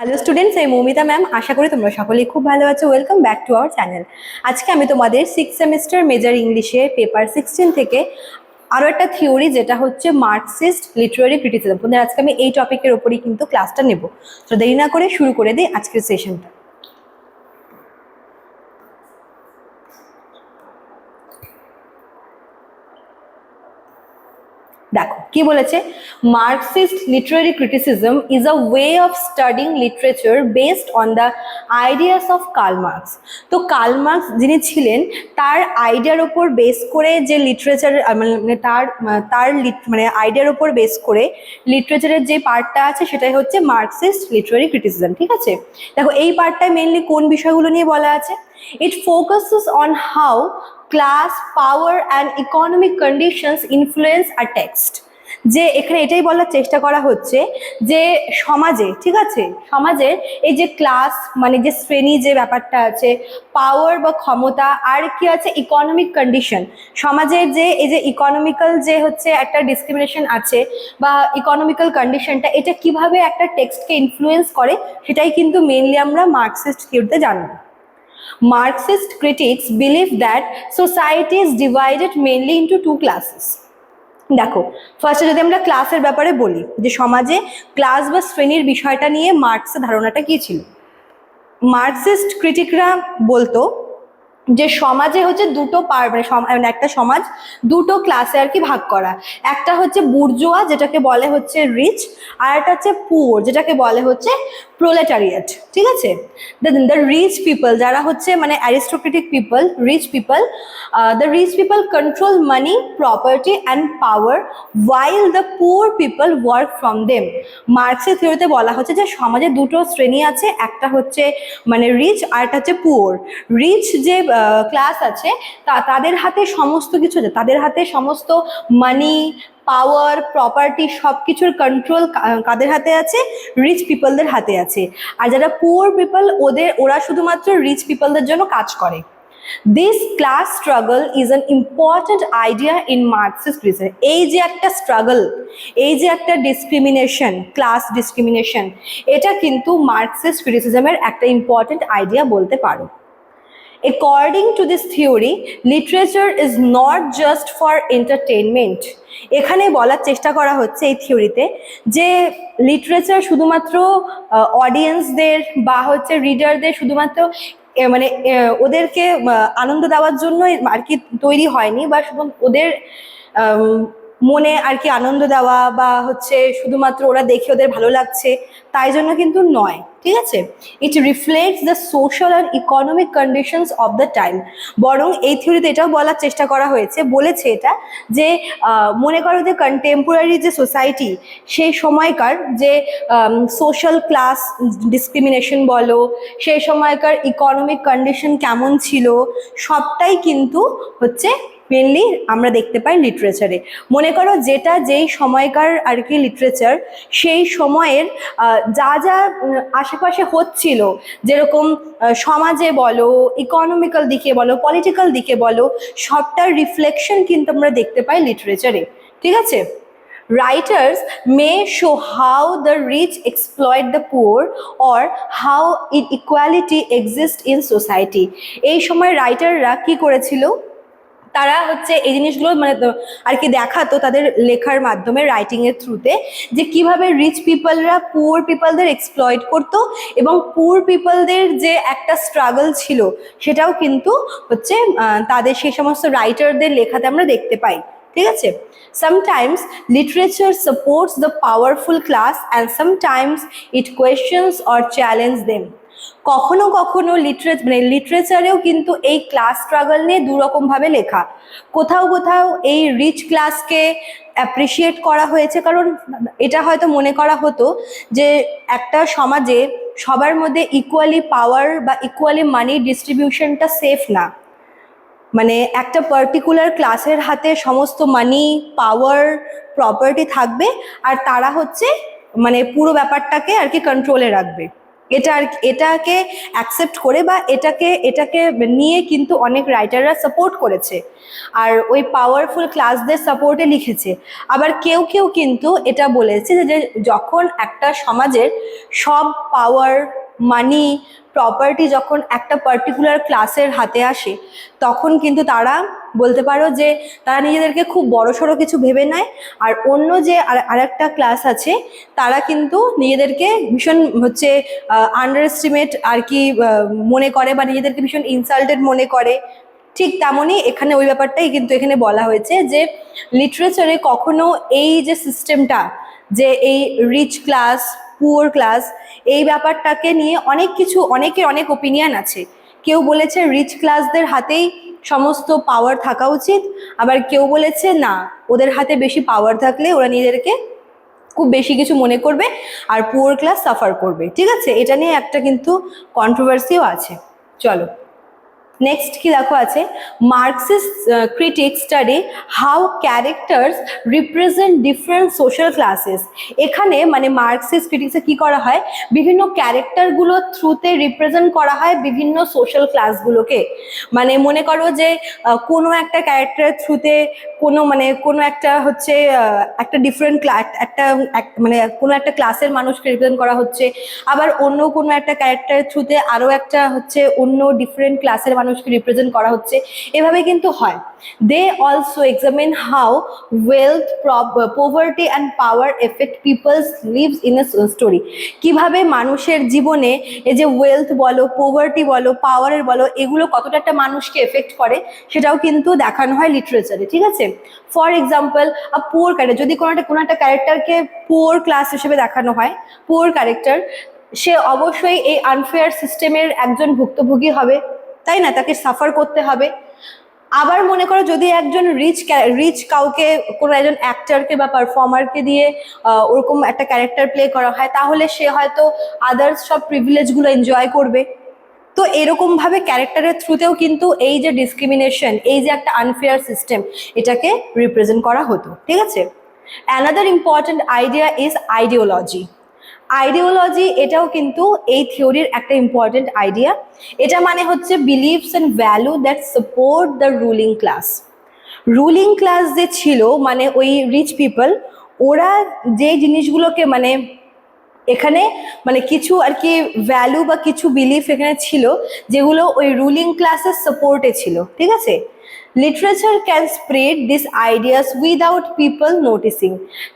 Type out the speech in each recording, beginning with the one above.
Hello students, এই Moumita ma'am. আশা করি তোমরা সকলেই খুব ভালো আছো। Welcome back to our channel. আজকে আমি তোমাদের 6 সেমিস্টার মেজর ইংলিশে পেপার 16 থেকে আরও একটা থিওরি, যেটা হচ্ছে মার্কসিস্ট লিটারারি ক্রিটিসিজম। তোমাদের আজকে আমি এই টপিকের ওপরই কিন্তু ক্লাসটা নেব। তো দেরি না করে শুরু করে দিই আজকের সেশনটা। দেখো কি বলেছে, Marxist Literary criticism is a way of studying literature based on the ideas of Karl Marx. তো কার্ল মার্কস যিনি ছিলেন, তার আইডিয়ার ওপর বেস করে যে লিটারেচার, মানে তার তার মানে আইডিয়ার ওপর বেস করে লিটারেচারের যে পার্টটা আছে সেটাই হচ্ছে মার্কসিস্ট লিটারারি ক্রিটিসিজম। ঠিক আছে, দেখো এই পার্টটায় মেনলি কোন বিষয়গুলো নিয়ে বলা আছে। It focuses on how class, power and economic conditions influence a text. যে এখানে এটাই বলার চেষ্টা করা হচ্ছে যে সমাজে, ঠিক আছে, সমাজের এই যে ক্লাস মানে যে শ্রেণী, যে ব্যাপারটা আছে, পাওয়ার বা ক্ষমতা, আর কি আছে ইকোনমিক কন্ডিশন, সমাজের যে এই যে ইকোনমিক্যাল যে হচ্ছে একটা ডিসক্রিমিনেশন আছে বা ইকোনমিক্যাল কন্ডিশনটা, এটা কিভাবে একটা টেক্সটকে ইনফ্লুয়েন্স করে, সেটাই কিন্তু মেনলি আমরা মার্কসিস্ট থিওরিতে জানবো। Marxist critics believe that society is divided mainly into two classes. দেখো, ফার্স্টে যদি আমরা ক্লাসের ব্যাপারে বলি, যে সমাজে ক্লাস বা শ্রেণীর বিষয়টা নিয়ে মার্কসের ধারণাটা কি ছিল। মার্কসিস্ট ক্রিটিকরা বলতো যে সমাজে হচ্ছে দুটো মানে একটা সমাজ দুটো ক্লাসে আর কি ভাগ করা। একটা হচ্ছে বুর্জোয়া, যেটাকে বলে হচ্ছে রিচ, আর একটা হচ্ছে পুয়ার, যেটাকে বলে হচ্ছে প্রোলেটারিয়েট। ঠিক আছে, দ্য রিচ পিপল, যারা হচ্ছে মানে aristocratic people, rich people, the rich people control money, property and power, while the poor people work from them. মার্কসের থিওরিতে বলা হচ্ছে যে সমাজে দুটো শ্রেণী আছে, একটা হচ্ছে মানে রিচ আর একটা হচ্ছে পুয়ার। রিচ যে ক্লাস আছে তাদের হাতে সমস্ত কিছু আছে, তাদের হাতে সমস্ত মানি, পাওয়ার, প্রপার্টি, সব কিছুর কন্ট্রোল কাদের হাতে আছে, রিচ পিপলদের হাতে আছে। আর যারা পুয়ার পিপল, ওরা শুধুমাত্র রিচ পিপলদের জন্য কাজ করে। This class struggle is an important idea in Marxist criticism. এই যে একটা স্ট্রাগল, এই যে একটা ডিসক্রিমিনেশন, ক্লাস ডিসক্রিমিনেশন, এটা কিন্তু মার্কসিস্ট ক্রিটিসিজমের একটা ইম্পর্টেন্ট আইডিয়া বলতে পারো। According to this theory, literature is not just for entertainment. এখানে বলার চেষ্টা করা হচ্ছে এই থিওরিতে যে লিটারেচার শুধুমাত্র অডিয়েন্সদের বা হচ্ছে রিডারদের শুধুমাত্র মানে ওদেরকে আনন্দ দেওয়ার জন্যই আর কি তৈরি হয়নি, বা শুধু ওদের মনে আর কি আনন্দ দেওয়া বা হচ্ছে শুধুমাত্র ওরা দেখে ওদের ভালো লাগছে তাই জন্য কিন্তু নয়। ঠিক আছে, ইট reflects the social and economic conditions of the time. বরং এই থিওরিতে এটাও বলার চেষ্টা করা হয়েছে, বলেছে এটা যে মনে করো যে কন্টেম্পোরারি যে সোসাইটি, সেই সময়কার যে সোশ্যাল ক্লাস ডিসক্রিমিনেশন বলো, সেই সময়কার ইকোনমিক কন্ডিশন কেমন ছিল, সবটাই কিন্তু হচ্ছে মেনলি আমরা দেখতে পাই লিটারেচারে। মনে করো যেটা যেই সময়কার আর কি লিটারেচার, সেই সময়ের যা যা আশেপাশে হচ্ছিল, যেরকম সমাজে বলো, ইকোনমিক্যাল দিকে বলো, পলিটিক্যাল দিকে বলো, সবটার রিফ্লেকশন কিন্তু আমরা দেখতে পাই লিটারেচারে। ঠিক আছে, writers may show how the rich exploit the poor or how inequality exists in society. এই সময় রাইটাররা কি করেছিল, তারা হচ্ছে এই জিনিসগুলো মানে আর কি দেখাতো তাদের লেখার মাধ্যমে, রাইটিং এর থ্রুতে, যে কিভাবে রিচ পিপলরা পুয়ার পিপলদের এক্সপ্লয়েট করতো এবং পুয়ার পিপলদের যে একটা স্ট্রাগল ছিল সেটাও কিন্তু হচ্ছে তাদের সেই সমস্ত রাইটারদের লেখাতে আমরা দেখতে পাই। ঠিক আছে, sometimes literature supports the powerful class and sometimes it questions or challenges them. কখনো কখনো লিটারেচারেও কিন্তু এই ক্লাস স্ট্রাগল নিয়ে দুরকমভাবে লেখা। কোথাও কোথাও এই রিচ ক্লাসকে অ্যাপ্রিসিয়েট করা হয়েছে, কারণ এটা হয়তো মনে করা হতো যে একটা সমাজে সবার মধ্যে ইকুয়ালি পাওয়ার বা ইকুয়ালি মানি ডিস্ট্রিবিউশনটা সেফ না, মানে একটা পার্টিকুলার ক্লাসের হাতে সমস্ত মানি, পাওয়ার, প্রপার্টি থাকবে আর তারা হচ্ছে মানে পুরো ব্যাপারটাকে আর কি কন্ট্রোলে রাখবে। এটাকে অ্যাকসেপ্ট করে বা এটাকে নিয়ে কিন্তু অনেক রাইটাররা সাপোর্ট করেছে, আর ওই পাওয়ারফুল ক্লাসদের সাপোর্টে লিখেছে। আবার কেউ কেউ কিন্তু এটা বলেছে যে যখন একটা সমাজের সব পাওয়ার, মানি, প্রপার্টি যখন একটা পার্টিকুলার ক্লাসের হাতে আসে, তখন কিন্তু তারা বলতে পারো যে তারা নিজেদেরকে খুব বড়সড় কিছু ভেবে নেয়, আর অন্য যে আরেকটা ক্লাস আছে তারা কিন্তু নিজেদেরকে ভীষণ আন্ডার এস্টিমেট আর কি মনে করে, বা নিজেদেরকে ভীষণ ইনসাল্টেড মনে করে। ঠিক তেমনই এখানে ওই ব্যাপারটাই কিন্তু এখানে বলা হয়েছে যে লিটারেচারে কখনো এই যে সিস্টেমটা, যে এই রিচ ক্লাস, পুয়ার ক্লাস, এই ব্যাপারটাকে নিয়ে অনেকের অনেক ওপিনিয়ন আছে। কেউ বলেছে রিচ ক্লাসদের হাতেই সমস্ত পাওয়ার থাকা উচিত, আবার কেউ বলেছে না, ওদের হাতে বেশি পাওয়ার থাকলে ওরা নিজেদেরকে খুব বেশি কিছু মনে করবে আর পুয়ার ক্লাস সাফার করবে। ঠিক আছে, এটা নিয়ে একটা কিন্তু কন্ট্রোভার্সিও আছে। চলো নেক্সট কি দেখো আছে, Marxist critic study how characters represent different social classes. এখানে মানে মার্কসিস্ট ক্রিটিক্সে কি করা হয়, বিভিন্ন ক্যারেক্টারগুলো থ্রুতে রিপ্রেজেন্ট করা হয় বিভিন্ন সোশ্যাল ক্লাসগুলোকে। মানে মনে করো যে কোনো একটা ক্যারেক্টারের থ্রুতে কোনো একটা একটা ডিফারেন্ট মানে কোনো একটা ক্লাসের মানুষকে রিপ্রেজেন্ট করা হচ্ছে, আবার অন্য কোনো একটা ক্যারেক্টারের থ্রুতে আরও একটা অন্য ডিফারেন্ট ক্লাসের মানুষকে রিপ্রেজেন্ট করা হচ্ছে, এভাবে কিন্তু হয়। They also examine how wealth, poverty and power affect people's lives in a story. কিভাবে মানুষের জীবনে এই যে ওয়েলথ বলো, পভার্টি বলো, পাওয়ারের বলো, এগুলো কতটা একটা মানুষকে এফেক্ট করে সেটাও কিন্তু দেখানো হয় লিটারেচারে। ঠিক আছে, ফর এক্সাম্পল পুয়ার ক্যারেক্টার, যদি কোনো একটা ক্যারেক্টারকে পুয়ার ক্লাস হিসেবে দেখানো হয়, পুয়ার ক্যারেক্টার, সে অবশ্যই এই আনফেয়ার সিস্টেমের একজন ভুক্তভোগী হবে, তাই না, তাকে সাফার করতে হবে। আবার মনে করো যদি একজন রিচ কাউকে, কোনো একজন অ্যাক্টরকে বা পারফর্মারকে দিয়ে ওরকম একটা ক্যারেক্টার প্লে করা হয়, তাহলে সে হয়তো আদার্স সব প্রিভিলেজগুলো এনজয় করবে। তো এরকম ভাবে ক্যারেক্টারের থ্রুতেও কিন্তু এই যে ডিসক্রিমিনেশন, এই যে একটা আনফেয়ার সিস্টেম, এটাকে রিপ্রেজেন্ট করা হতো। ঠিক আছে, another important idea is ideology. Ideology এটাও কিন্তু এই থিওরির একটা ইম্পর্টেন্ট আইডিয়া। এটা মানে হচ্ছে believes and value that support the ruling class. Ruling class যে ছিল মানে ওই রিচ পিপল, ওরা যে জিনিসগুলোকে মানে এখানে মানে কিছু আর কি ভ্যালু বা কিছু বিলিফ এখানে ছিল যেগুলো ওই রুলিং ক্লাসের সাপোর্টে ছিল। ঠিক আছে, literature can spread this ideas without people noticing.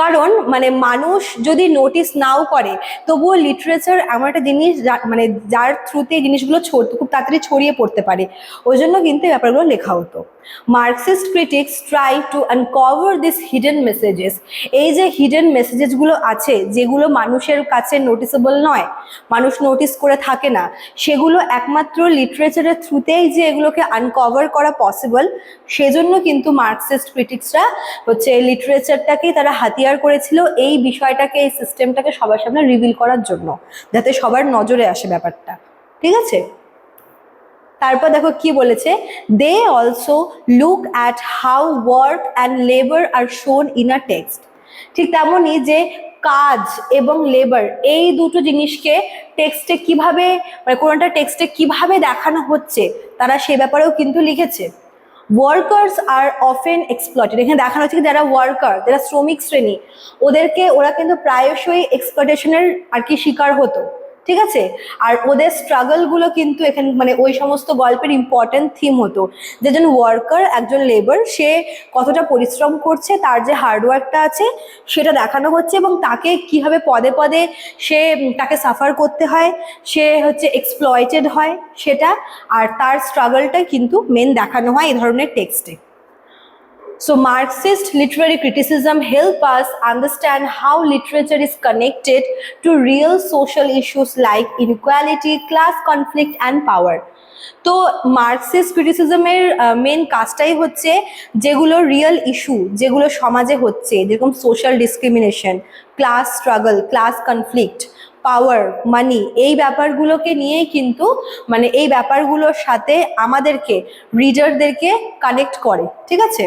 কারণ মানে মানুষ যদি নোটিস নাও করে, তবুও লিটারেচার এমন একটা জিনিস মানে যার থ্রুতে জিনিসগুলো খুব তাড়াতাড়ি ছড়িয়ে পড়তে পারে, ওই জন্য কিন্তু এই ব্যাপারগুলো লেখা হতো। Marxist critics try to uncover this hidden messages. এই যে হিডেন মেসেজেসগুলো আছে, যেগুলো মানুষের কাছে নোটিসেবল নয়, মানুষ নোটিস করে থাকে না, সেগুলো একমাত্র লিটারেচারের থ্রুতেই যে এগুলোকে আনকভার করা পসিবল, সেজন্য কিন্তু মার্কসিস্ট ক্রিটিক্সরা লিটারেচারটাকেই তারা হাতিয়ার করেছিল এই বিষয়টাকে, এই সিস্টেমটাকে সবার সামনে রিভিল করার জন্য, যাতে সবার নজরে আসে ব্যাপারটা। ঠিক আছে, তারপর দেখো কি বলেছে, they also look at how work and labour are shown in a text. ঠিক তেমনই যে কাজ এবং লেবার, এই দুটো জিনিসকে টেক্সটে কিভাবে মানে কোনো একটা টেক্সটে কিভাবে দেখানো হচ্ছে, তারা সে ব্যাপারেও কিন্তু লিখেছে। Workers are often exploited. এখানে দেখানো হচ্ছে যারা ওয়ার্কার, যারা শ্রমিক শ্রেণী, ওরা কিন্তু প্রায়শই এক্সপ্লয়েটেশনের আর কি শিকার হতো। ঠিক আছে, আর ওদের স্ট্রাগলগুলো কিন্তু এখানে মানে ওই সমস্ত গল্পের ইম্পর্টেন্ট থিম হতো। যে একজন ওয়ার্কার, একজন লেবার, সে কতটা পরিশ্রম করছে, তার যে হার্ডওয়ার্কটা আছে সেটা দেখানো হচ্ছে, এবং তাকে কিভাবে পদে পদে তাকে সাফার করতে হয়, সে এক্সপ্লয়েটেড হয় সেটা, আর তার স্ট্রাগলটা কিন্তু মেন দেখানো হয় এই ধরনের টেক্সটে। So Marxist literary criticism help us understand how literature is connected to real social issues like inequality, class conflict and power. তো মার্কসিস্ট ক্রিটিসিজমের মেন কাজটাই হচ্ছে যেগুলো রিয়েল ইস্যু, যেগুলো সমাজে হচ্ছে, যেরকম social discrimination, class struggle, class conflict, power, money, এই ব্যাপারগুলোকে নিয়েই কিন্তু মানে এই ব্যাপারগুলোর সাথে আমাদেরকে, রিডারদেরকে কানেক্ট করে। ঠিক আছে,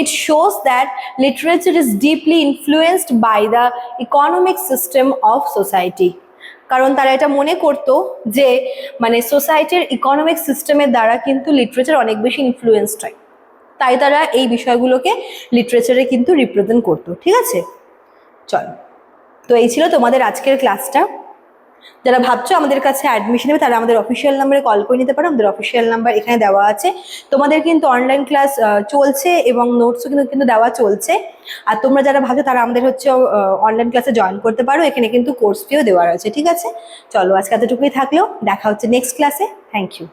it shows that literature is deeply influenced by the economic system of society. কারণ তারা এটা মনে করতো যে মানে সোসাইটির ইকোনমিক সিস্টেমের দ্বারা কিন্তু লিটারেচার অনেক বেশি ইনফ্লুয়েন্সড হয়, তাই তারা এই বিষয়গুলোকে লিটারেচারে কিন্তু রিপ্রেজেন্ট করতো। ঠিক আছে, চলো, তো এই ছিল তোমাদের আজকের ক্লাসটা। যারা ভাবছো আমাদের কাছে অ্যাডমিশন নেবে তারা আমাদের অফিসিয়াল নাম্বারে কল করে নিতে পারো, আমাদের অফিসিয়াল নাম্বার এখানে দেওয়া আছে। তোমাদের কিন্তু অনলাইন ক্লাস চলছে এবং নোটসও কিন্তু দেওয়া চলছে। আর তোমরা যারা ভাবছো তারা আমাদের হচ্ছে অনলাইন ক্লাসে জয়েন করতে পারো, এখানে কিন্তু কোর্স ফিও দেওয়া রয়েছে। ঠিক আছে, চলো আজকে এতটুকুই থাকলেও, দেখা হচ্ছে নেক্সট ক্লাসে। Thank you.